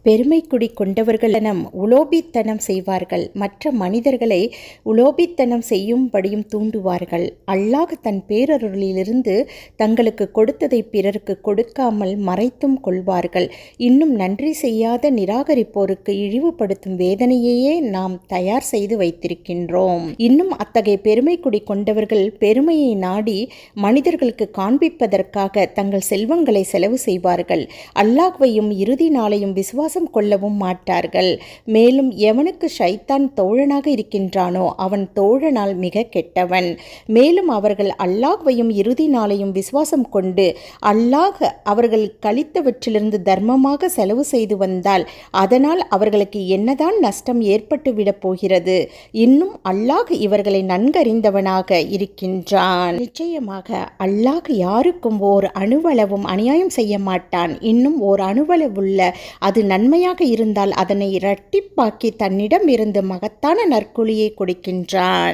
பெருமைக்குடி கொண்டவர்களிடம் உலோபித்தனம் செய்வார்கள். மற்ற மனிதர்களை உலோபித்தனம் செய்யும்படியும் தூண்டுவார்கள். அல்லாஹ் தன் பேரருளிலிருந்து தங்களுக்கு கொடுத்ததை பிறருக்கு கொடுக்காமல் மறைத்தும் கொள்வார்கள். இன்னும் நன்றி செய்யாத நிராகரிப்போருக்கு இழிவுபடுத்தும் வேதனையையே நாம் தயார் செய்து வைத்திருக்கின்றோம். இன்னும் அத்தகைய பெருமைக்குடி கொண்டவர்கள் பெருமையை நாடி மனிதர்களுக்கு காண்பிப்பதற்காக தங்கள் செல்வங்களை செலவு செய்வார்கள். அல்லாஹ்வையும் இறுதி நாளையும் விசுவாசம் கொள்ளவும் மாட்டார்கள். மேலும் எவனுக்கு ஷைத்தான் தோழனாக இருக்கின்றானோ அவன் தோழனால் மிக கெட்டவன். மேலும் அவர்கள் அல்லாஹ்வையும் இறுதி நாளையும் விசுவாசம் கொண்டு அல்லாஹ் அவர்கள் கழித்தவற்றிலிருந்து தர்மமாக செலவு செய்து வந்தால் அதனால் அவர்களுக்கு என்னதான் நஷ்டம் ஏற்பட்டுவிடப் போகிறது. இன்னும் அல்லாஹ் இவர்களை நன்கறிந்தவனாக இருக்கின்றான். நிச்சயமாக அல்லாஹ் யாருக்கும் ஓர் அணுவளவும் அநியாயம் செய்ய மாட்டான். இன்னும் ஓர் அணுவளவுள்ள அது நன்மையாக இருந்தால் அதனை இரட்டிப்பாக்கி தன்னிடம் இருந்து மகத்தான நற்கூலியை கொடுக்கின்றான்.